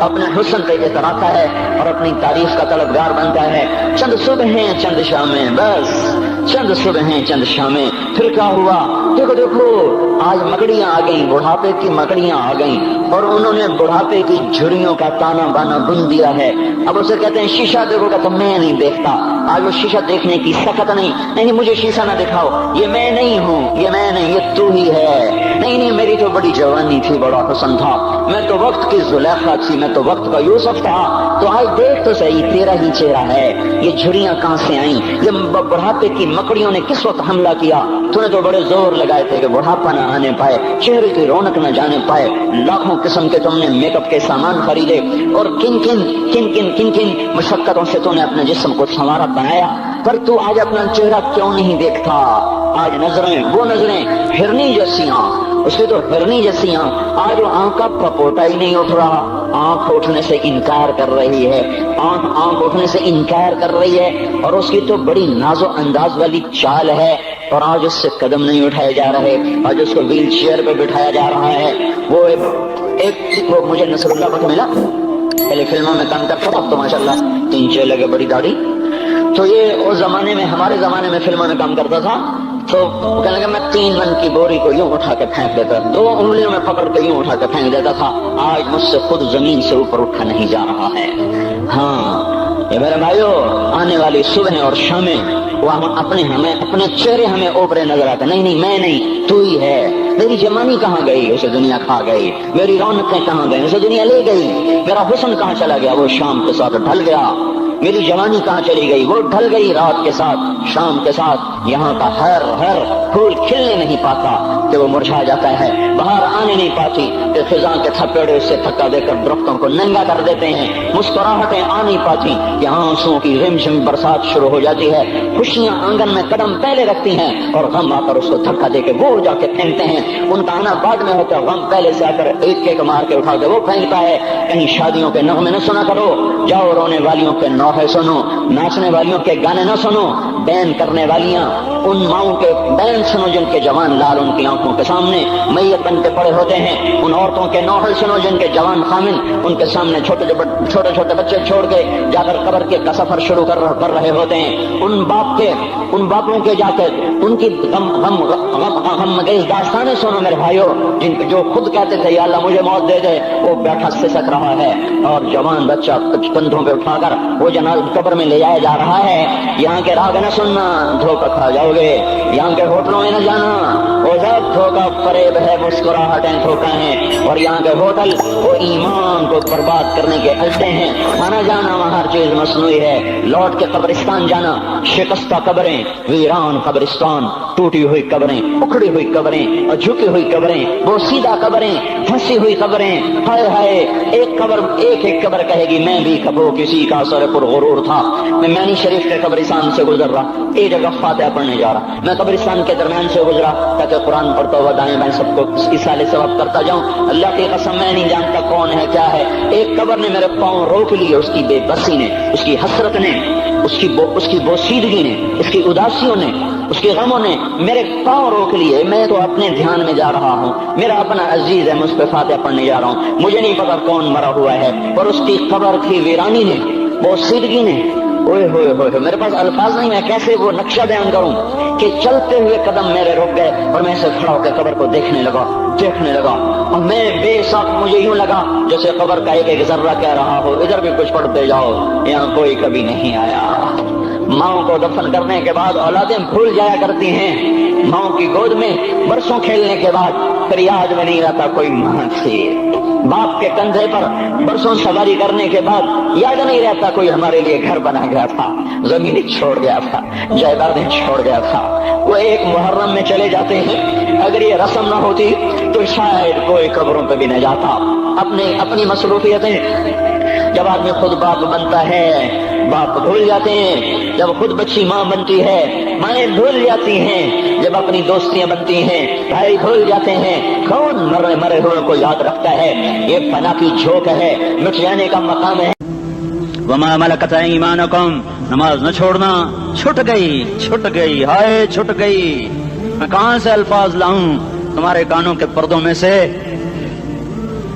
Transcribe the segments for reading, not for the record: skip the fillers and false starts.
اپنے حسن پہ اتراتا ہے اور اپنی تعریف کا طلبگار بنتا ہے. چند صبح چند شامیں، بس چند صبح چند شامیں. پھر کیا ہوا؟ دیکھو دیکھو آج مکڑیاں آ گئیں، بڑھاپے کی مکڑیاں آ گئیں اور انہوں نے بڑھاپے کی جھریوں کا تانا بانا بن دیا ہے. اب اسے کہتے ہیں شیشہ دیکھو گا تو میں نہیں دیکھتا. آج وہ شیشہ دیکھنے کی سکت نہیں مجھے شیشہ نہ دکھاؤ، یہ میں نہیں ہوں، یہ میں نہیں، یہ تو ہی ہے. نہیں میری تو بڑی جوانی تھی، بڑا حسن تھا، میں تو وقت کی زلیخا تھی، میں تو وقت کا یوسف تھا. تو آج دیکھ تو صحیح تیرا ہی چہرہ ہے. یہ جھریاں کہاں سے آئیں؟ یہ بڑھاپے کی مکڑیوں نے کس وقت حملہ کیا؟ تو نے تو بڑے زور لگائے تھے کہ بڑھاپا نہ آنے پائے، چہرے کی رونق نہ جانے پائے. لاکھوں قسم کے تم نے میک اپ کے سامان خریدے اور کن کن مشقتوں سے تو نے اپنے جسم کو سنوارا بنایا، پر تو آج اپنا چہرہ کیوں نہیں دیکھتا؟ آج نظریں وہ نظریں ہرنی جیسیاں، اس کی تو ہرنی جیسیاں. آج وہ آنکھ کا پپوٹا ہی نہیں اٹھ رہا، آنکھ اٹھنے سے انکار کر رہی ہے، آنکھ اٹھنے سے انکار کر رہی ہے. اور اس کی تو بڑی ناز و انداز والی چال ہے اور آج اس سے قدم نہیں اٹھائے جا رہے. آج اس کو ویل چیئر پہ بٹھایا جا رہا ہے. وہ ایک مجھے نصر اللہ کو ملا، پہلے فلموں میں کام کرتا تھا، تو ماشاءاللہ 3 لگے بڑی داڑھی. تو یہ اس زمانے میں، ہمارے زمانے میں فلموں میں کام کرتا تھا. تو کہنے لگا میں 3 من کی بوری کو یوں اٹھا کے پھینک دیتا، 2 انگلیوں میں پکڑ کے یوں اٹھا کے پھینک دیتا تھا. آج مجھ سے خود زمین سے اوپر اٹھا نہیں جا رہا ہے. ہاں یہ میرے بھائیو، آنے والی صبح اور شامیں وہ اپنے چہرے ہمیں اوپرے نظر آتے. نہیں میں نہیں، تو ہی ہے. میری جوانی کہاں گئی؟ اسے دنیا کھا گئی. میری رونقیں کہاں گئی؟ اسے دنیا لے گئی. میرا حسن کہاں چلا گیا؟ وہ شام کے ساتھ ڈھل گیا. میری جوانی کہاں چلی گئی؟ وہ ڈھل گئی رات کے ساتھ، شام کے ساتھ. یہاں کا ہر پھول کھلنے نہیں پاتا کہ وہ مرجھا جاتا ہے، باہر آنے نہیں پاتی کہ خزاں کے تھپیڑے اس سے تھکا دے کر درختوں کو ننگا کر دیتے ہیں. مسکراہٹیں آ نہیں پاتی کہ آنسوں کی رمجم برسات شروع ہو جاتی ہے. خوشیاں آنگن میں قدم پہلے رکھتی ہیں اور غم آ کر اس کو دھکا دے کے وہ جا کے پھینکتے ہیں. ان کا آنا بعد میں ہوتا ہے، غم پہلے سے آ کر ایک مار کے اٹھا کے وہ پھینکتا ہے. کہیں شادیوں کے نغمے نہ سنا کرو، جاؤ رونے والیوں کے نوحے سنو، ناچنے والیوں کے گانے نہ سنو. بین کرنے والیاں ان ماؤں کے بین سنو جن کے جوان لال ان کی آنکھوں کے سامنے میت بن کے پڑے ہوتے ہیں. ان عورتوں کے نوحے سنو جن کے جوان خامن ان کے سامنے چھوٹے چھوٹے بچے چھوڑ کے جا کر قبر کا سفر شروع کر رہے ہوتے ہیں. ان باپوں کے جا کے ان کی غم داستانیں سنو میرے بھائیو، جو خود کہتے تھے یا اللہ مجھے موت دے دے، وہ بیٹھا سسک رہا ہے اور جوان بچہ کندھوں پہ اٹھا کر وہ جنازہ قبر میں لے جایا جا رہا ہے. یہاں کے راگ نہ سننا، دھوکہ کھا جاؤ گے. یہاں کے ہوٹلوں میں نہ جانا، وہ سب دھوکہ فریب ہے، مسکراہٹیں دھوکہ ہیں. اور یہاں کے ہوٹل وہ ایمان کو برباد کرنے کے اڈے ہیں. آنا جانا وہاں ہر چیز مصنوعی ہے. لوٹ کے قبرستان جانا، شکستہ قبریں، ویران قبرستان، ٹوٹی ہوئی قبریں، اکھڑی ہوئی قبریں اور جھکی ہوئی قبریں، بوسیدہ قبریں، پھنسی ہوئی قبریں. ہائے ہائے، ایک قبر کہے گی میں بھی کبو کسی کا سر پر غرور تھا. میں مینی شریف کے قبرستان سے گزر رہا، ایک جگہ فاتحہ پڑھنے جا رہا، میں قبرستان کے درمیان سے گزرا تاکہ قرآن پڑھتا ہوا دائیں بائیں سب کو اصالے ثواب کرتا جاؤں. اللہ کی قسم میں نہیں جانتا کون ہے کیا ہے. ایک قبر نے میرے پاؤں روک لیے، اس کی بے بسی نے، اس کی حسرت نے، اس کی بوسیدگی نے، اس کی اداسیوں نے، اس کے غموں نے میرے پاؤں روک لیے. میں تو اپنے دھیان میں جا رہا ہوں، میرا اپنا عزیز ہے، مجھ پہ فاتحہ پڑھنے جا رہا ہوں. مجھے نہیں پتا کون مرا ہوا ہے، اور اس کی قبر کی ویرانی نے، بوسیدگی نے، اوئے ہوئے ہوئے، میرے پاس الفاظ نہیں، میں کیسے وہ نقشہ بیان کروں کہ چلتے ہوئے قدم میرے رک گئے اور میں سے کھڑا ہو کے قبر کو دیکھنے لگا. اور میں بے ساکھ مجھے یوں لگا جیسے قبر کا ایک ذرہ کہہ رہا ہو ادھر بھی کچھ پڑھتے جاؤ، یہاں کوئی کبھی نہیں آیا. ماؤں کو دفن کرنے کے بعد اولادیں بھول جایا کرتی ہیں. ماؤں کی گود میں برسوں کھیلنے کے بعد پھر یاد میں نہیں رہتا کوئی ماں تھی. باپ کے کندھے پر برسوں سواری کرنے کے بعد یاد نہیں رہتا کوئی ہمارے لیے گھر بنا گیا تھا، زمین چھوڑ گیا تھا، جائیدادیں چھوڑ گیا تھا. وہ ایک محرم میں چلے جاتے ہیں. اگر یہ رسم نہ ہوتی تو شاید کوئی قبروں پہ بھی نہ جاتا. اپنی مصروفیتیں، جب آدمی خود باپ بنتا ہے باپ بھول جاتے ہیں. جب خود بچی ماں بنتی ہے مائیں بھول جاتی ہیں. جب اپنی دوستیاں بنتی ہیں بھائی بھول جاتے ہیں. کون مرے ہوئے کو یاد رکھتا ہے؟ یہ فنا کی جھوک ہے، مٹ جانے کا مقام ہے. وما ملکت ایمانکم، نماز نہ چھوڑنا. چھٹ گئی ہائے چھٹ گئی. میں کہاں سے الفاظ لاؤں تمہارے کانوں کے پردوں میں سے؟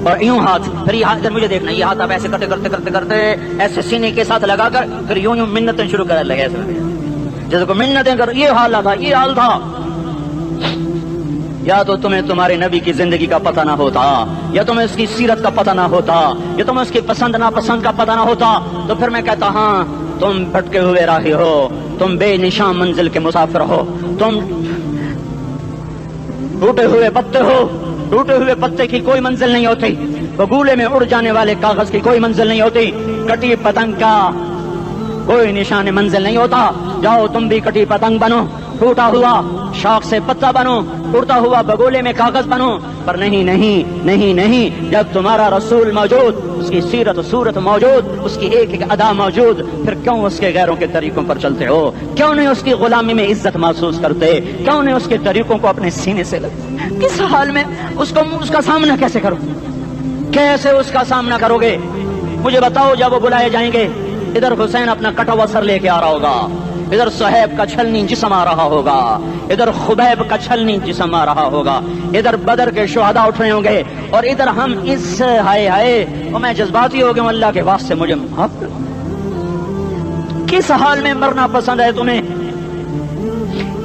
اور یوں ہاتھ، پھر یہ ہاتھ ادھر مجھے دیکھنا، یہ ہاتھ آپ ایسے کرتے کرتے کرتے کرتے ایسے سینے کے ساتھ لگا کر پھر یوں یوں منتیں شروع کر لگے ایسے جیسے کو منتیں کر. یہ حال تھا، یہ حال تھا. یا تو تمہیں تمہارے نبی کی زندگی کا پتہ نہ ہوتا، یا تمہیں اس کی سیرت کا پتہ نہ ہوتا، یا تمہیں اس کی پسند ناپسند کا پتہ نہ ہوتا، تو پھر میں کہتا ہاں تم بھٹکے ہوئے راہی ہو، تم بے نشان منزل کے مسافر ہو، تم ٹوٹے ہوئے پتے ہو. ٹوٹے ہوئے پتے کی کوئی منزل نہیں ہوتی، بگولے میں اڑ جانے والے کاغذ کی کوئی منزل نہیں ہوتی، کٹی پتنگ کا کوئی نشان منزل نہیں ہوتا. جاؤ تم بھی کٹی پتنگ بنو، ٹوٹا ہوا شاخ سے پتا بنو، اڑتا ہوا بگولے میں کاغذ بنو. پر نہیں نہیں نہیں نہیں، جب تمہارا رسول موجود، اس کی سیرت و صورت موجود، اس کی ایک ایک ادا موجود، پھر کیوں اس کے غیروں کے طریقوں پر چلتے ہو؟ کیوں نہیں اس کی غلامی میں عزت محسوس کرتے؟ کیوں نہیں اس کے طریقوں کو اپنے سینے سے لگتے؟ کس حال میں اس کا سامنا کیسے کرو؟ کیسے اس کا سامنا کرو گے؟ مجھے بتاؤ. جب وہ بلائے جائیں گے، ادھر حسین اپنا کٹا ہوا سر لے کے آ رہا ہوگا، ادھر صہیب کا چھلنی جسم آ رہا ہوگا، ادھر خبیب کا چھلنی جسم آ رہا ہوگا، ادھر بدر کے شہداء اٹھ رہے ہوں گے، اور ادھر ہم اس ہائے ہائے اور میں جذباتی ہو گیا ہوں، اللہ کے واسطے مجھے معاف کر. کس حال میں مرنا پسند ہے تمہیں؟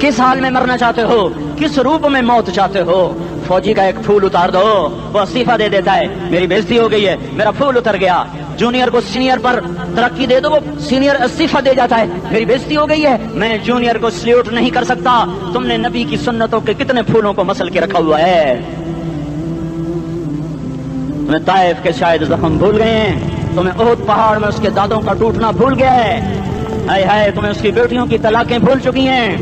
کس حال میں مرنا چاہتے ہو؟ کس روپ میں موت چاہتے ہو؟ فوجی کا ایک پھول اتار دو، وہ استعفیٰ دے دیتا ہے، میری بےزتی ہو گئی ہے، میرا پھول اتر گیا. جونیئر کو سینئر پر ترقی دے دو، وہ سینئر استعفیٰ دے جاتا ہے، میری بےزتی ہو گئی ہے، میں جونیئر کو سلیوٹ نہیں کر سکتا. تم نے نبی کی سنتوں کے کتنے پھولوں کو مسل کے رکھا ہوا ہے؟ تمہیں طائف کے شاید زخم بھول گئے ہیں، تمہیں احد پہاڑ میں اس کے دادوں کا ٹوٹنا بھول گیا ہے، ہائے ہائے تمہیں اس کی بیٹیوں کی طلاقیں بھول چکی ہیں،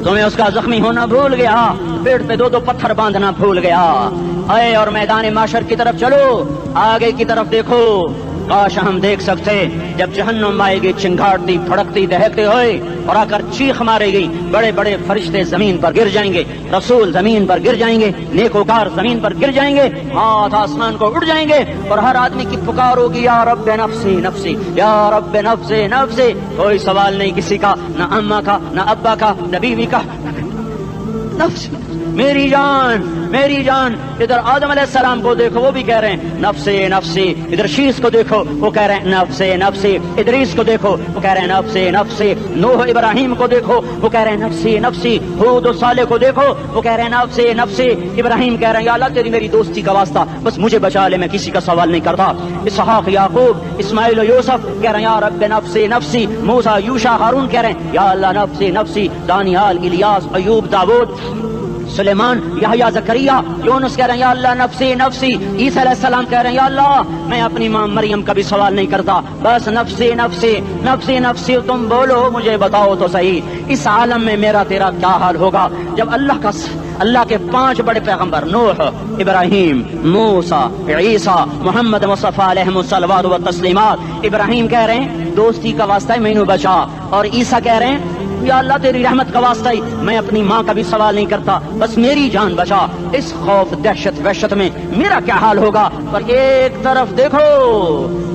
تمہیں اس کا زخمی ہونا بھول گیا، پیٹ پہ دو دو پتھر باندھنا بھول گیا. آئے اور میدان معاشر کی طرف چلو، آگے کی طرف دیکھو. کاش ہم دیکھ سکتے جب جہنم آئے گی چنگھاڑتی پھڑکتی دہکتے ہوئے اور آ کر چیخ مارے گی، بڑے بڑے فرشتے زمین پر گر جائیں گے، رسول زمین پر گر جائیں گے، نیکوکار زمین پر گر جائیں گے، ہاتھ آسمان کو اڑ جائیں گے، اور ہر آدمی کی پکار ہوگی یا رب نفسی نفسی، یا رب نفسی نفسی. کوئی سوال نہیں کسی کا، نہ اماں کا، نہ ابا کا، نہ بیوی کا، نفسی میری جان میری جان. ادھر آدم علیہ السلام کو دیکھو، وہ بھی کہہ رہے ہیں نفسی نفسی. ادھر شیش کو دیکھو، وہ کہہ رہے ہیں نفسی نفسی. ادریس کو دیکھو، وہ کہہ رہے ہیں نفسی نفسی. نوح ابراہیم کو دیکھو، وہ کہہ رہے ہیں نفسی نفسی. ہود و صالح کو دیکھو، وہ کہہ رہے ہیں نفسی نفسی. ابراہیم کہہ رہے ہیں یا اللہ تیری میری دوستی کا واسطہ، بس مجھے بچا لے، میں کسی کا سوال نہیں کرتا. اسحاق یعقوب اسماعیل و یوسف کہہ رہے ہیں یا رب نفسی نفسی. موسیٰ یوشع ہارون کہہ رہے ہیں یا اللہ نفسی نفسی. دانیال الیاس ایوب داؤد سلیمان یحییٰ زکریا یونس کہہ رہے ہیں یا اللہ نفسی نفسی. عیسیٰ علیہ السلام کہہ رہے ہیں یا اللہ میں اپنی ماں مریم کا بھی سوال نہیں کرتا، بس نفسی نفسی نفسی نفسی. تم بولو، مجھے بتاؤ تو صحیح، اس عالم میں میرا تیرا کیا حال ہوگا جب اللہ کے 5 بڑے پیغمبر نوح، ابراہیم، موسیٰ، عیسیٰ، محمد مصطفیٰ علیہ الصلوات و تسلیمات. ابراہیم کہہ رہے ہیں دوستی کا واسطہ ہے مینوں بچا، اور عیسیٰ کہہ رہے ہیں یا اللہ تیری رحمت کا واسطہ ہی میں اپنی ماں کا بھی سوال نہیں کرتا، بس میری جان بچا. اس خوف دہشت وحشت میں میرا کیا حال ہوگا؟ پر ایک طرف دیکھو،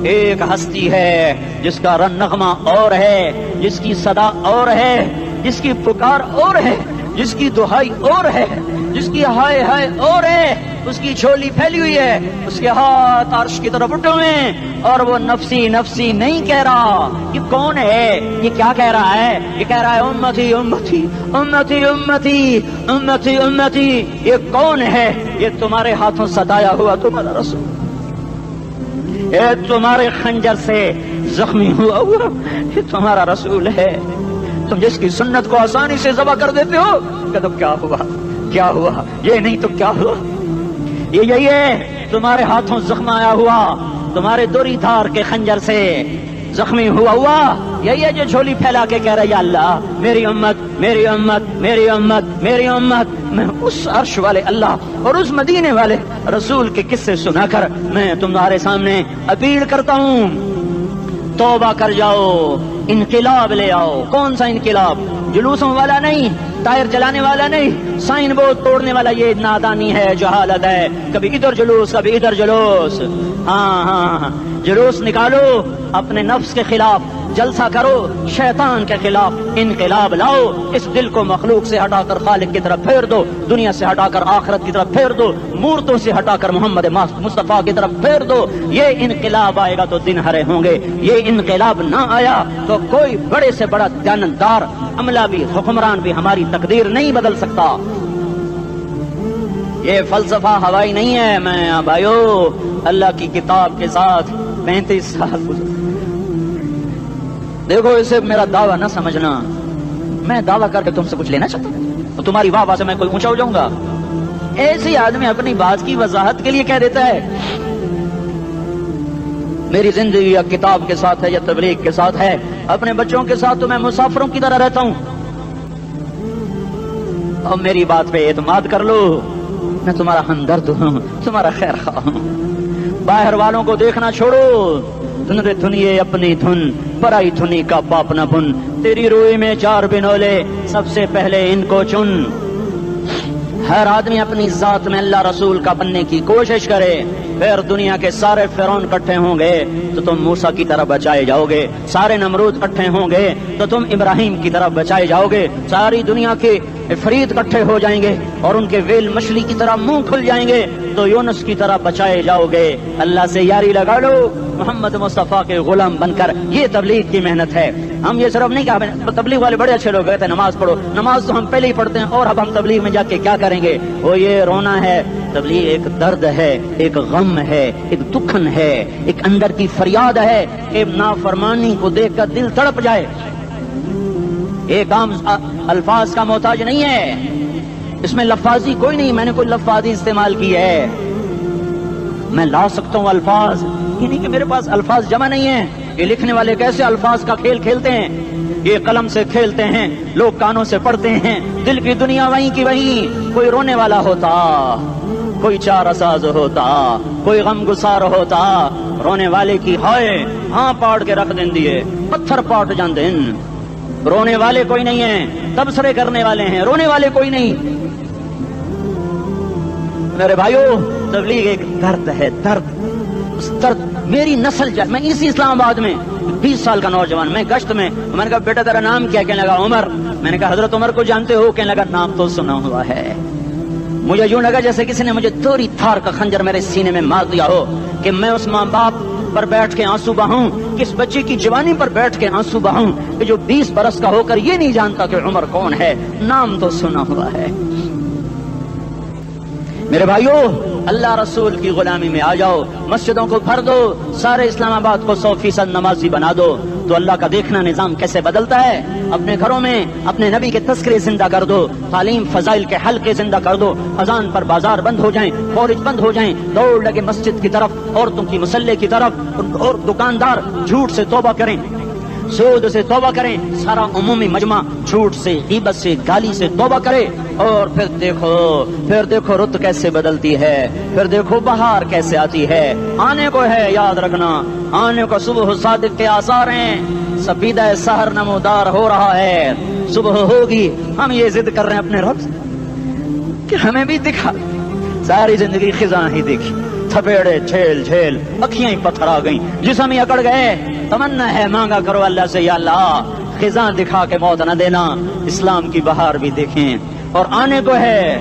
ایک ہستی ہے جس کا رن نغمہ اور ہے، جس کی صدا اور ہے، جس کی پکار اور ہے، جس کی دہائی اور ہے، جس کی ہائے ہائے اور ہے. اس کی جھولی پھیلی ہوئی ہے، اس کے ہاتھ عرش کی طرف اٹھے ہوئے ہیں، اور وہ نفسی نفسی نہیں کہہ رہا. یہ کون ہے؟ یہ کیا کہہ رہا ہے؟ یہ کہہ رہا ہے امتی امتی امتی امتی امتی امتی. یہ کون ہے؟ یہ تمہارے ہاتھوں ستایا ہوا تمہارا رسول، یہ تمہارے خنجر سے زخمی ہوا یہ تمہارا رسول ہے. تم جس کی سنت کو آسانی سے ذبح کر دیتے ہو، کہ تو کیا ہوا کیا ہوا، یہ نہیں تو کیا ہوا. یہی ہے تمہارے ہاتھوں زخم آیا ہوا، تمہارے دوری دھار کے خنجر سے زخمی ہوا یہی ہے جو جھولی پھیلا کے کہہ رہا ہے یا اللہ میری امت میری امت میری امت میری امت. میں اس عرش والے اللہ اور اس مدینے والے رسول کے قصے سنا کر میں تمہارے سامنے اپیل کرتا ہوں، توبہ کر جاؤ، انقلاب لے آؤ. کون سا انقلاب؟ جلوسوں والا نہیں، ٹائر چلانے والا نہیں، سائن بورڈ توڑنے والا. یہ نادانی ہے، جہالت ہے. کبھی ادھر جلوس کبھی ادھر جلوس. ہاں جلوس نکالو اپنے نفس کے خلاف، جلسہ کرو، شیطان کے خلاف انقلاب لاؤ، اس دل کو مخلوق سے ہٹا کر خالق کی طرف پھیر دو، دنیا سے ہٹا کر آخرت کی طرف پھیر دو، مورتوں سے ہٹا کر محمد مصطفیٰ کی طرف پھیر دو۔ یہ انقلاب آئے گا تو دن ہرے ہوں گے، یہ انقلاب نہ آیا تو کوئی بڑے سے بڑا دیانتدار عملہ بھی، حکمران بھی ہماری تقدیر نہیں بدل سکتا۔ یہ فلسفہ ہوائی نہیں ہے۔ میں بھائیو اللہ کی کتاب کے ساتھ 35 سال دیکھو، اسے میرا دعویٰ نہ سمجھنا، میں دعویٰ کر کے تم سے کچھ لینا چاہتا ہوں تو تمہاری واہ واہ سے میں کوئی اونچا ہو جاؤں گا؟ ایسے آدمی اپنی بات کی وضاحت کے لیے کہہ دیتا ہے میری زندگی یا کتاب کے ساتھ ہے یا تبلیغ کے ساتھ ہے، اپنے بچوں کے ساتھ تو میں مسافروں کی طرح رہتا ہوں، اور میری بات پہ اعتماد کر لو، میں تمہارا ہمدرد ہوں، تمہارا خیر خواہ ہوں۔ باہر والوں کو دیکھنا چھوڑو، دھن رے دھنیے اپنی دھن، پرائی دھنی کا پاپ نہ بن، تیری روئی میں 4 بنولے، سب سے پہلے ان کو چن۔ ہر آدمی اپنی ذات میں اللہ رسول کا بننے کی کوشش کرے، پھر دنیا کے سارے فرعون اکٹھے ہوں گے تو تم موسیٰ کی طرح بچائے جاؤ گے، سارے نمرود اکٹھے ہوں گے تو تم ابراہیم کی طرح بچائے جاؤ گے، ساری دنیا کے عفریت اکٹھے ہو جائیں گے اور ان کے ویل مچھلی کی طرح منہ کھل جائیں گے تو یونس کی طرح بچائے جاؤ گے۔ اللہ سے یاری لگا لو، محمد مصطفیٰ کے غلام بن کر، یہ تبلیغ کی محنت ہے۔ ہم یہ صرف نہیں کہا تبلیغ والے بڑے اچھے لوگ کہتے ہیں نماز پڑھو، نماز تو ہم پہلے ہی پڑھتے ہیں، اور اب ہم تبلیغ میں جا کے کیا کریں گے؟ وہ یہ رونا ہے، تبلیغ ایک درد ہے، ایک غم ہے، ایک دکھن ہے، ایک اندر کی فریاد ہے کہ نافرمانی کو دیکھ کر دل تڑپ جائے۔ ایک عام الفاظ کا محتاج نہیں ہے، اس میں لفاظی کوئی نہیں، میں نے کوئی لفاظی استعمال کی ہے، میں لا سکتا ہوں الفاظ، یہ نہیں کہ میرے پاس الفاظ جمع نہیں ہیں۔ یہ لکھنے والے کیسے الفاظ کا کھیل کھیلتے ہیں، یہ قلم سے کھیلتے ہیں، لوگ کانوں سے پڑھتے ہیں، دل کی دنیا وہیں کی وہیں، کوئی رونے والا ہوتا، کوئی چار ساز ہوتا، کوئی غم گسار ہوتا، رونے والے کی ہائے ہاں پاڑ کے رکھ دیں دیے، پتھر پاٹ جان دیں، رونے والے کوئی نہیں ہیں، تبصرے کرنے والے ہیں، رونے والے کوئی نہیں۔ میرے بھائیو تبلیغ ایک درد ہے، درد، اس درد میری نسل میں اسی اسلام آباد میں 20 سال کا نوجوان، میں گشت میں نے کہا بیٹا تیرا نام کیا؟ کہنے لگا عمر۔ میں نے کہا حضرت عمر کو جانتے ہو؟ کہنے لگا نام تو سنا ہوا ہے۔ مجھے یوں لگا جیسے کسی نے مجھے دوری تھار کا خنجر میرے سینے میں مار دیا ہو کہ میں اس ماں باپ پر بیٹھ کے آنسو بہاؤں، کس بچے کی جوانی پر بیٹھ کے آنسو بہاؤں کہ جو 20 برس کا ہو کر یہ نہیں جانتا کہ عمر کون ہے، نام تو سنا ہوا ہے۔ میرے بھائیو اللہ رسول کی غلامی میں آ جاؤ، مسجدوں کو بھر دو، سارے اسلام آباد کو 100% نمازی بنا دو، تو اللہ کا دیکھنا نظام کیسے بدلتا ہے۔ اپنے گھروں میں اپنے نبی کے تذکرے زندہ کر دو، تعلیم فضائل کے حلقے زندہ کر دو، اذان پر بازار بند ہو جائیں، فورج بند ہو جائیں، دوڑ لگے مسجد کی طرف، عورتوں کی مصلے کی طرف، اور دکاندار جھوٹ سے توبہ کریں، سود سے توبہ کریں، سارا عمومی مجمع جھوٹ سے، غیبت سے، گالی سے توبہ کرے، اور پھر دیکھو رت کیسے بدلتی ہے، پھر دیکھو بہار کیسے آتی ہے۔ آنے کو ہے، یاد رکھنا، آنے کو صبح صادق کے آثار ہیں، سپیدہ سحر نمودار ہو رہا ہے، صبح ہوگی۔ ہم یہ ضد کر رہے ہیں اپنے رب کہ ہمیں بھی دکھا، ساری زندگی خزاں ہی دیکھی، تھپیڑے جھیل جھیل، اکھیاں ہی پتھر آ گئیں، جسم ہی اکڑ گئے۔ تمنا ہے مانگا کرو اللہ سے، یا اللہ خزاں دکھا کے موت نہ دینا، اسلام کی بہار بھی دیکھیں۔ اور آنے کو ہے،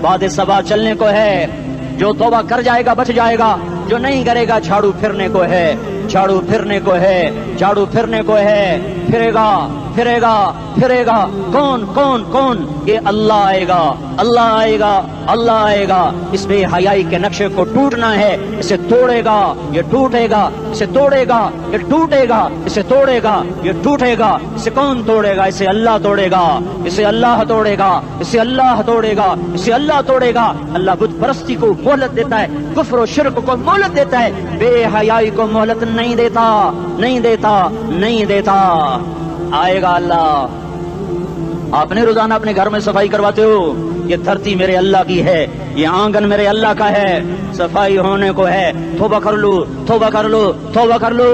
باد صبا چلنے کو ہے، جو توبہ کر جائے گا بچ جائے گا، جو نہیں کرے گا جھاڑو پھرنے کو ہے، جھاڑو پھرنے کو ہے، جھاڑو پھرنے کو ہے، پھرے گا پھرے گا پھرے گا۔ کون کون کون؟ یہ اللہ آئے گا، اللہ آئے گا، اللہ آئے گا۔ اس بے حیائی کے نقشے کو ٹوٹنا ہے، اسے توڑے گا یہ ٹوٹے گا، اسے توڑے گا یہ ٹوٹے گا، اسے توڑے گا یہ ٹوٹے گا۔ اسے کون توڑے گا؟ اسے اللہ توڑے گا، اسے اللہ توڑے گا، اسے اللہ توڑے گا، اسے اللہ توڑے گا۔ اللہ بت پرستی کو مہلت دیتا ہے، کفر و شرک کو مہلت دیتا ہے، بے حیائی کو مہلت نہیں دیتا، نہیں دیتا، نہیں دیتا۔ آئے گا اللہ۔ آپ نے روزانہ اپنے گھر میں صفائی کرواتے ہو، یہ دھرتی میرے اللہ کی ہے، یہ آنگن میرے اللہ کا ہے، صفائی ہونے کو ہے، توبہ کر لو، توبہ کر لو، توبہ کر لو۔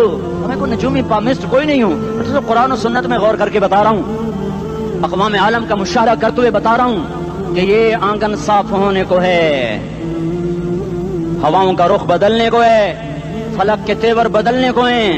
میں کوئی نجومی پامسٹ کوئی نہیں ہوں، میں تو قرآن و سنت میں غور کر کے بتا رہا ہوں، اقوام عالم کا مشاہدہ کرتے ہوئے بتا رہا ہوں کہ یہ آنگن صاف ہونے کو ہے، ہواؤں کا رخ بدلنے کو ہے، فلک کے تیور بدلنے کو ہیں،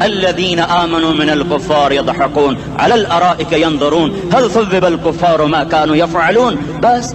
الذين آمنوا من الكفار يضحكون على الأرائك ينظرون هل ثوب الكفار ما كانوا يفعلون। بس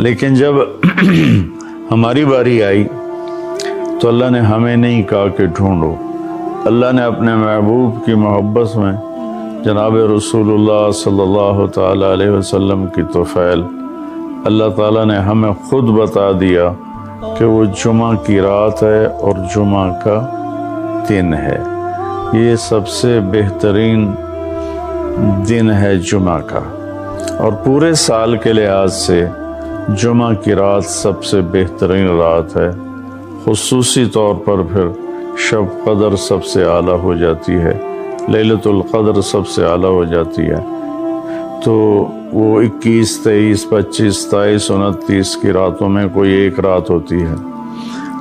لیکن جب ہماری باری آئی تو اللہ نے ہمیں نہیں کہا کہ ڈھونڈو، اللہ نے اپنے محبوب کی محبت میں جناب رسول اللہ صلی اللہ تعالی علیہ وسلم کی طفیل اللہ تعالیٰ نے ہمیں خود بتا دیا کہ وہ جمعہ کی رات ہے اور جمعہ کا دن ہے، یہ سب سے بہترین دن ہے جمعہ کا، اور پورے سال کے لحاظ سے جمعہ کی رات سب سے بہترین رات ہے، خصوصی طور پر پھر شب قدر سب سے اعلیٰ ہو جاتی ہے، لیلۃ القدر سب سے اعلیٰ ہو جاتی ہے، تو وہ 21، 23، 25، 27، 29 کی راتوں میں کوئی ایک رات ہوتی ہے،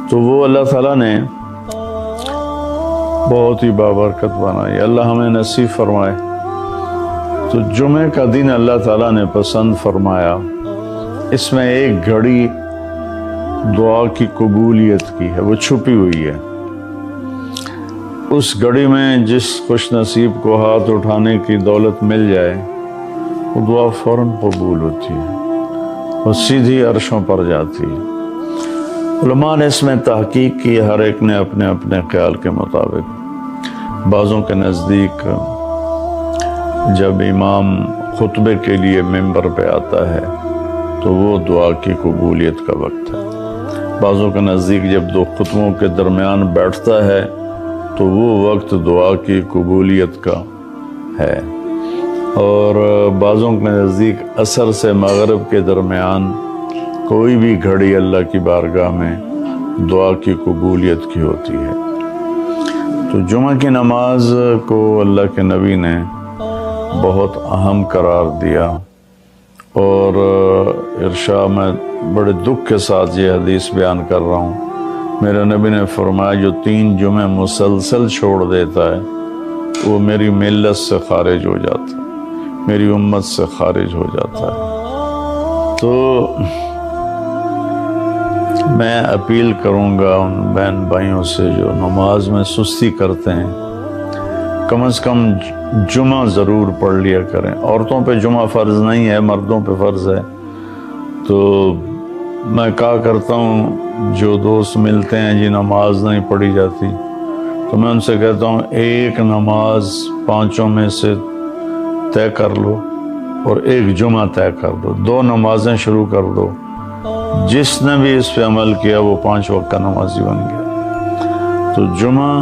تو وہ اللہ تعالیٰ نے بہت ہی بابرکت بنائی، اللہ ہمیں نصیب فرمائے۔ تو جمعے کا دن اللہ تعالیٰ نے پسند فرمایا، اس میں ایک گھڑی دعا کی قبولیت کی ہے، وہ چھپی ہوئی ہے، اس گھڑی میں جس خوش نصیب کو ہاتھ اٹھانے کی دولت مل جائے وہ دعا فوراً قبول ہوتی ہے، وہ سیدھی عرشوں پر جاتی ہے۔ علماء نے اس میں تحقیق کی، ہر ایک نے اپنے اپنے خیال کے مطابق، بعضوں کے نزدیک جب امام خطبے کے لیے ممبر پہ آتا ہے تو وہ دعا کی قبولیت کا وقت ہے، بعضوں کے نزدیک جب دو خطبوں کے درمیان بیٹھتا ہے تو وہ وقت دعا کی قبولیت کا ہے، اور بعضوں کے نزدیک عصر سے مغرب کے درمیان کوئی بھی گھڑی اللہ کی بارگاہ میں دعا کی قبولیت کی ہوتی ہے۔ تو جمعہ کی نماز کو اللہ کے نبی نے بہت اہم قرار دیا، اور ارشاد میں بڑے دکھ کے ساتھ یہ حدیث بیان کر رہا ہوں، میرے نبی نے فرمایا جو 3 جمعے مسلسل چھوڑ دیتا ہے وہ میری ملت سے خارج ہو جاتا ہے، میری امت سے خارج ہو جاتا ہے۔ تو میں اپیل کروں گا ان بہن بھائیوں سے جو نماز میں سستی کرتے ہیں، کم از کم جمعہ ضرور پڑھ لیا کریں۔ عورتوں پہ جمعہ فرض نہیں ہے، مردوں پہ فرض ہے۔ تو میں کہا کرتا ہوں جو دوست ملتے ہیں جی نماز نہیں پڑھی جاتی، تو میں ان سے کہتا ہوں ایک نماز 5 میں سے طے کر لو اور ایک جمعہ طے کر دو، 2 نمازیں شروع کر دو، جس نے بھی اس پہ عمل کیا وہ 5 وقت کا نمازی بن گیا۔ تو جمعہ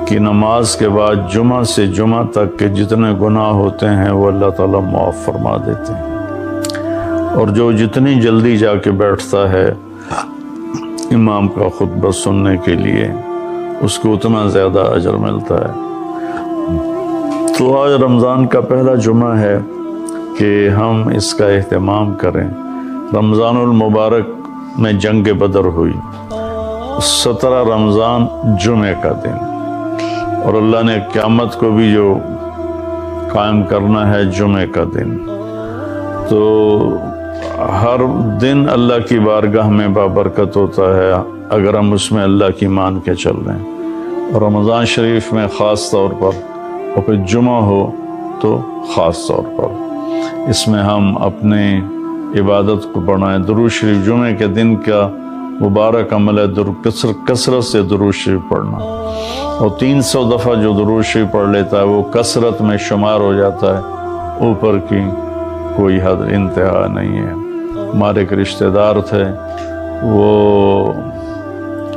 کی نماز کے بعد جمعہ سے جمعہ تک کے جتنے گناہ ہوتے ہیں وہ اللہ تعالیٰ معاف فرما دیتے ہیں، اور جو جتنی جلدی جا کے بیٹھتا ہے امام کا خطبہ سننے کے لیے اس کو اتنا زیادہ اجر ملتا ہے۔ تو آج رمضان کا پہلا جمعہ ہے کہ ہم اس کا اہتمام کریں۔ رمضان المبارک میں جنگ بدر ہوئی، 17 رمضان جمعے کا دن، اور اللہ نے قیامت کو بھی جو قائم کرنا ہے جمعے کا دن۔ تو ہر دن اللہ کی بارگاہ میں بابرکت ہوتا ہے اگر ہم اس میں اللہ کی مان کے چل رہے ہیں، اور رمضان شریف میں خاص طور پر، اور پھر جمعہ ہو تو خاص طور پر اس میں ہم اپنے عبادت کو بڑھائیں۔ درود شریف جمعے کے دن کا مبارک عمل ہے کثرت سے درود شریف پڑھنا، اور 300 دفعہ جو درود شریف پڑھ لیتا ہے وہ کثرت میں شمار ہو جاتا ہے، اوپر کی کوئی حد انتہا نہیں ہے۔ ہمارے ایک رشتہ دار تھے، وہ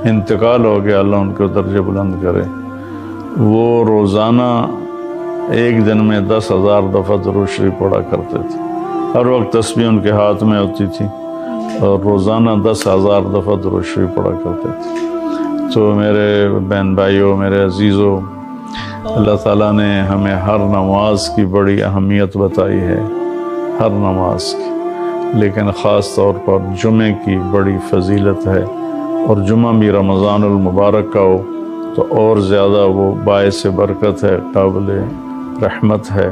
انتقال ہو گیا، اللہ ان کو درجے بلند کرے، وہ روزانہ ایک دن میں 10,000 دفعہ درود شریف پڑھا کرتے تھے، ہر وقت تسبیح ان کے ہاتھ میں ہوتی تھی، اور روزانہ 10,000 دفعہ درود شریف پڑھا کرتے تھے۔ تو میرے بہن بھائیوں، میرے عزیزوں، اللہ تعالیٰ نے ہمیں ہر نماز کی بڑی اہمیت بتائی ہے، ہر نماز کی، لیکن خاص طور پر جمعے کی بڑی فضیلت ہے، اور جمعہ بھی رمضان المبارک کا ہو تو اور زیادہ وہ باعث برکت ہے، قابل رحمت ہے۔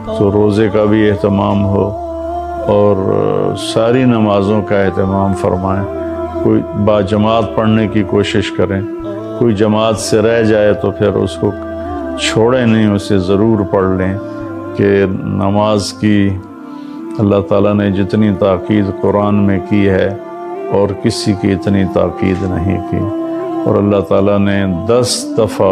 تو روزے کا بھی اہتمام ہو اور ساری نمازوں کا اہتمام فرمائیں، کوئی باجماعت پڑھنے کی کوشش کریں، کوئی جماعت سے رہ جائے تو پھر اس کو چھوڑیں نہیں، اسے ضرور پڑھ لیں، کہ نماز کی اللہ تعالیٰ نے جتنی تاکید قرآن میں کی ہے اور کسی کی اتنی تاکید نہیں کی. اور اللہ تعالیٰ نے 10 دفعہ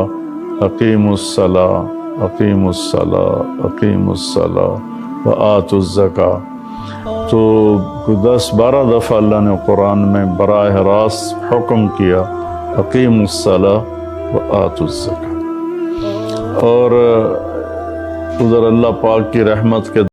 اقیم الصلاۃ اقیم الصلاۃ اقیم الصلاۃ وآتوا الزکاۃ، تو 10-12 دفعہ اللہ نے قرآن میں براہ راست حکم کیا اقیم الصلاۃ وآتوا الزکاۃ. اور ادھر اللہ پاک کی رحمت کے